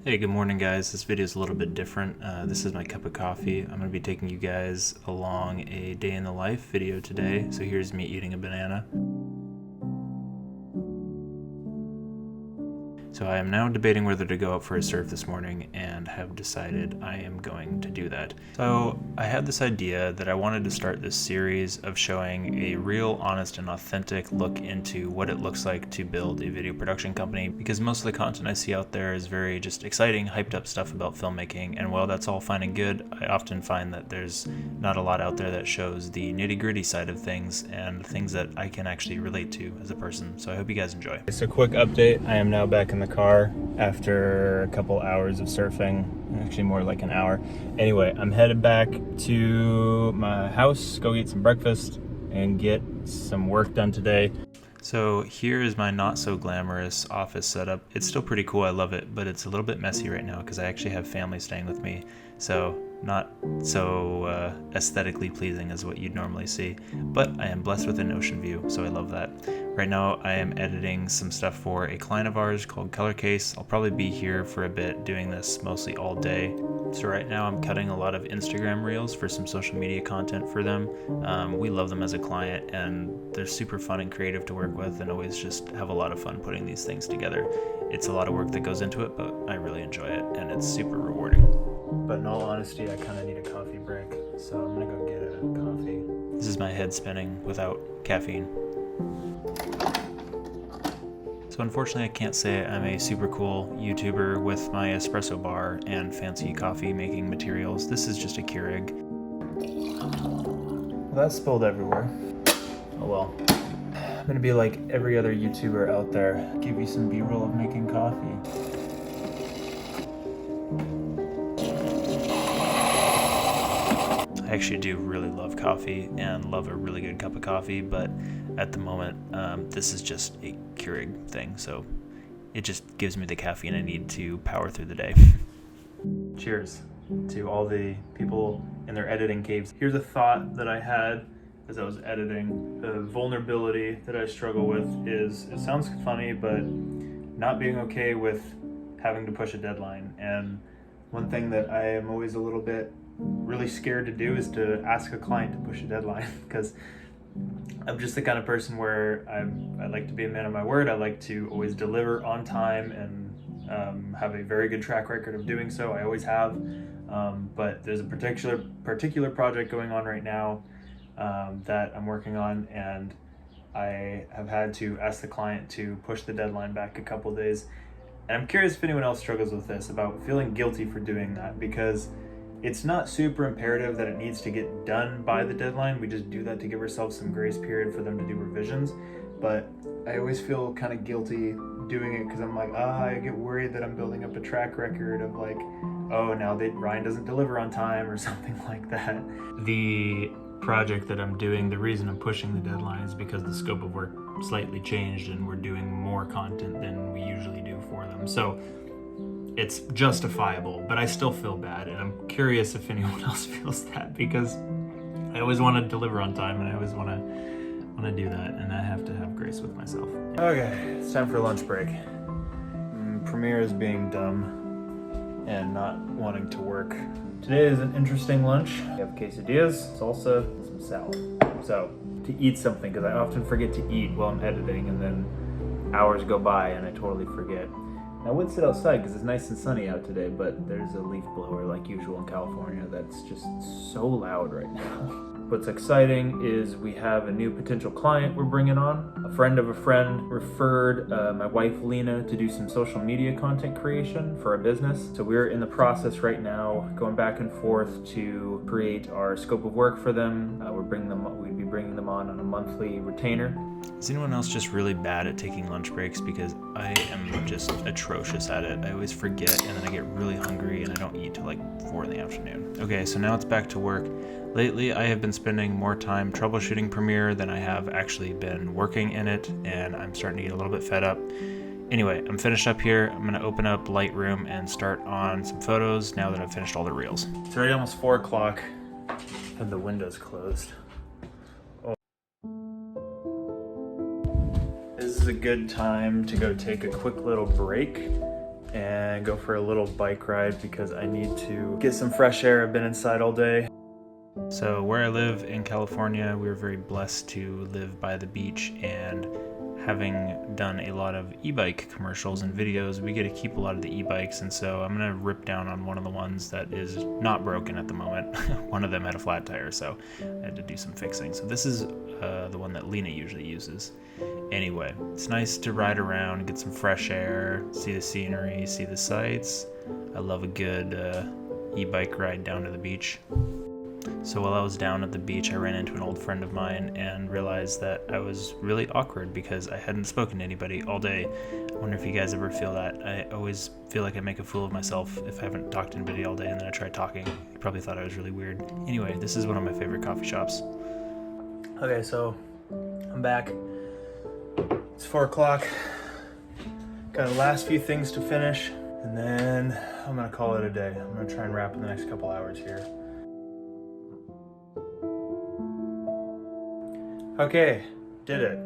Hey, good morning guys. This video is a little bit different. This is my cup of coffee. I'm going to be taking you guys along a day in the life video today. So here's me eating a banana. So I am now debating whether to go out for a surf this morning and have decided I am going to do that. So I had this idea that I wanted to start this series of showing a real, honest, and authentic look into what it looks like to build a video production company, because most of the content I see out there is very just exciting, hyped up stuff about filmmaking, and while that's all fine and good, I often find that there's not a lot out there that shows the nitty-gritty side of things and things that I can actually relate to as a person. So I hope you guys enjoy. So quick update, I am now back in the car after a couple hours of surfing, actually more like an hour. Anyway, I'm headed back to my house, go eat some breakfast and get some work done today. So here is my not so glamorous office setup. It's still pretty cool, I love it, but it's a little bit messy right now because I actually have family staying with me. So not so aesthetically pleasing as what you'd normally see, but I am blessed with an ocean view, so I love that. Right now I am editing some stuff for a client of ours called Color Case. I'll probably be here for a bit doing this mostly all day. So right now I'm cutting a lot of Instagram reels for some social media content for them. We love them as a client and they're super fun and creative to work with and always just have a lot of fun putting these things together. It's a lot of work that goes into it, but I really enjoy it and it's super rewarding. But in all honesty, I kind of need a coffee break, so I'm gonna go get a coffee. This is my head spinning without caffeine. So unfortunately I can't say I'm a super cool YouTuber with my espresso bar and fancy coffee making materials. This is just a Keurig. Well, that spilled everywhere. Oh well. I'm gonna be like every other YouTuber out there. Give you some B-roll of making coffee. I actually do really love coffee and love a really good cup of coffee, but at the moment, this is just a Keurig thing, so it just gives me the caffeine I need to power through the day. Cheers to all the people in their editing caves. Here's a thought that I had as I was editing. The vulnerability that I struggle with is, it sounds funny, but not being okay with having to push a deadline. And one thing that I am always a little bit really scared to do is to ask a client to push a deadline, because I'm just the kind of person where I like to be a man of my word. I like to always deliver on time and have a very good track record of doing so. I always have, but there's a particular project going on right now that I'm working on, and I have had to ask the client to push the deadline back a couple days. And I'm curious if anyone else struggles with this, about feeling guilty for doing that, because it's not super imperative that it needs to get done by the deadline. We just do that to give ourselves some grace period for them to do revisions. But I always feel kind of guilty doing it because I'm like, I get worried that I'm building up a track record of like, oh, now Ryan doesn't deliver on time or something like that. The project that I'm doing, the reason I'm pushing the deadline is because the scope of work slightly changed and we're doing more content than we usually do for them. So it's justifiable, but I still feel bad, and I'm curious if anyone else feels that, because I always want to deliver on time and I always want to do that, and I have to have grace with myself. Okay, it's time for lunch break. Premiere is being dumb and not wanting to work. Today is an interesting lunch. We have quesadillas, salsa, and some salad. So, to eat something, because I often forget to eat while I'm editing, and then hours go by and I totally forget. I would sit outside because it's nice and sunny out today, but there's a leaf blower like usual in California that's just so loud right now. What's exciting is we have a new potential client we're bringing on. A friend of a friend referred my wife Lena to do some social media content creation for a business. So we're in the process right now, going back and forth to create our scope of work for them. We'd be bringing them on a monthly retainer. Is anyone else just really bad at taking lunch breaks? Because I am just atrocious at it. I always forget, and then I get really hungry and I don't eat till like 4 in the afternoon. Okay, so now it's back to work. Lately, I have been spending more time troubleshooting Premiere than I have actually been working in it, and I'm starting to get a little bit fed up. Anyway, I'm finished up here. I'm gonna open up Lightroom and start on some photos now that I've finished all the reels. It's already almost 4 o'clock and the window's closed. This is a good time to go take a quick little break and go for a little bike ride because I need to get some fresh air. I've been inside all day. So where I live in California, we're very blessed to live by the beach, and having done a lot of e-bike commercials and videos, we get to keep a lot of the e-bikes, and so I'm gonna rip down on one of the ones that is not broken at the moment. One of them had a flat tire, so I had to do some fixing. So this is the one that Lena usually uses. Anyway, it's nice to ride around, get some fresh air, see the scenery, see the sights. I love a good e-bike ride down to the beach. So while I was down at the beach, I ran into an old friend of mine and realized that I was really awkward because I hadn't spoken to anybody all day. I wonder if you guys ever feel that. I always feel like I make a fool of myself if I haven't talked to anybody all day and then I try talking. You probably thought I was really weird. Anyway, this is one of my favorite coffee shops. Okay, so I'm back. It's 4 o'clock. Got the last few things to finish, and then I'm gonna call it a day. I'm gonna try and wrap in the next couple hours here. Okay, did it.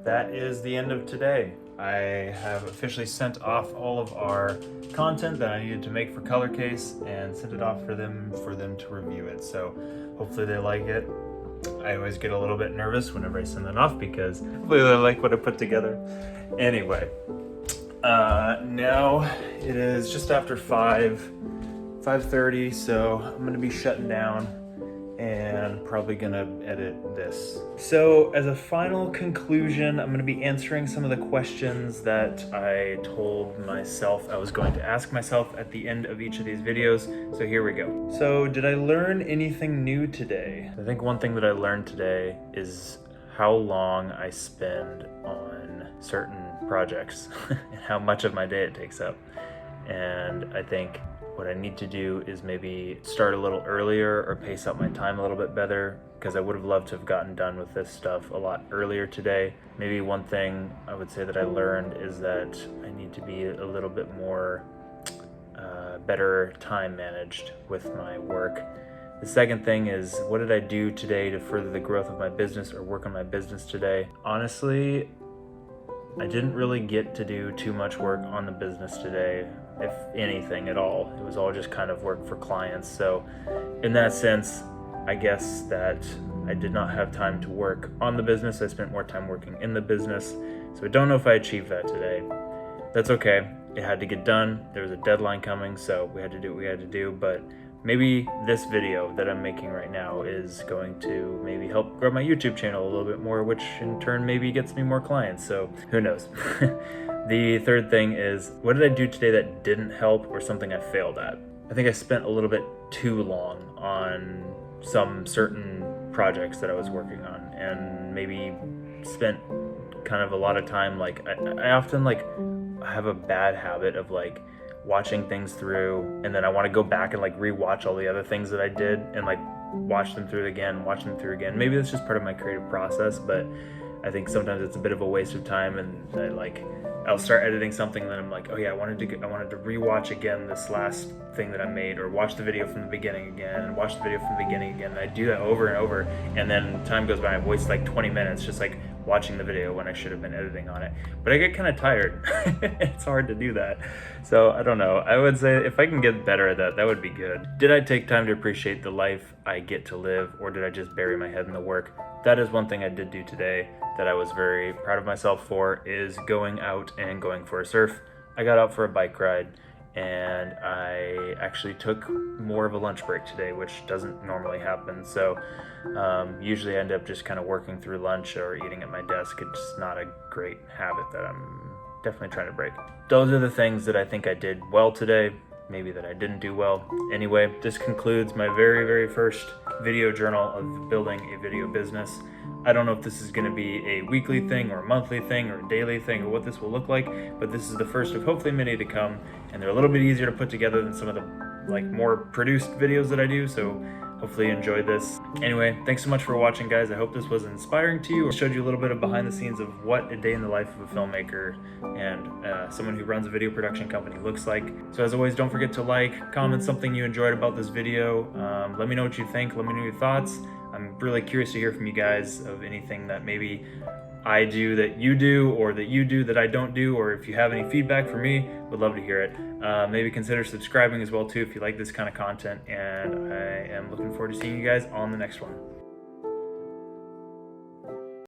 That is the end of today. I have officially sent off all of our content that I needed to make for Color Case and sent it off for them to review it. So hopefully they like it. I always get a little bit nervous whenever I send that off because hopefully they like what I put together. Anyway, now it is just after 5:30, so I'm gonna be shutting down and probably gonna edit this. So as a final conclusion, I'm gonna be answering some of the questions that I told myself I was going to ask myself at the end of each of these videos. So here we go. So did I learn anything new today? I think one thing that I learned today is how long I spend on certain projects and how much of my day it takes up. And I think what I need to do is maybe start a little earlier or pace out my time a little bit better, because I would have loved to have gotten done with this stuff a lot earlier today. Maybe one thing I would say that I learned is that I need to be a little bit more better time managed with my work. The second thing is, what did I do today to further the growth of my business or work on my business today? Honestly, I didn't really get to do too much work on the business today, if anything at all. It was all just kind of work for clients. So in that sense, I guess that I did not have time to work on the business. I spent more time working in the business. So I don't know if I achieved that today. That's okay. It had to get done. There was a deadline coming, so we had to do what we had to do. But maybe this video that I'm making right now is going to maybe help grow my YouTube channel a little bit more, which in turn maybe gets me more clients. So who knows? The third thing is, what did I do today that didn't help or something I failed at? I think I spent a little bit too long on some certain projects that I was working on, and maybe spent kind of a lot of time, like I often like have a bad habit of like watching things through, and then I want to go back and like rewatch all the other things that I did and like watch them through again. Maybe that's just part of my creative process, but I think sometimes it's a bit of a waste of time, and I'll start editing something and then I'm like, oh yeah, I wanted to rewatch again this last thing that I made, or watch the video from the beginning again, and watch the video from the beginning again. And I do that over and over, and then time goes by, I've wasted like 20 minutes just like watching the video when I should have been editing on it. But I get kind of tired. It's hard to do that. So I don't know. I would say if I can get better at that, that would be good. Did I take time to appreciate the life I get to live, or did I just bury my head in the work? That is one thing I did do today that I was very proud of myself for, is going out and going for a surf. I got out for a bike ride, and I actually took more of a lunch break today, which doesn't normally happen. So usually I end up just kind of working through lunch or eating at my desk. It's not a great habit that I'm definitely trying to break. Those are the things that I think I did well today, maybe that I didn't do well. Anyway, this concludes my very, very first video journal of building a video business. I don't know if this is going to be a weekly thing or a monthly thing or a daily thing or what this will look like, but this is the first of hopefully many to come, and they're a little bit easier to put together than some of the like more produced videos that I do, so hopefully you enjoyed this. Anyway, thanks so much for watching, guys. I hope this was inspiring to you, or showed you a little bit of behind the scenes of what a day in the life of a filmmaker and someone who runs a video production company looks like. So as always, don't forget to like, comment something you enjoyed about this video. Let me know what you think. Let me know your thoughts. I'm really curious to hear from you guys of anything that maybe I do that you do, or that you do that I don't do, or if you have any feedback for me, would love to hear it. Maybe consider subscribing as well too if you like this kind of content, and I am looking forward to seeing you guys on the next one.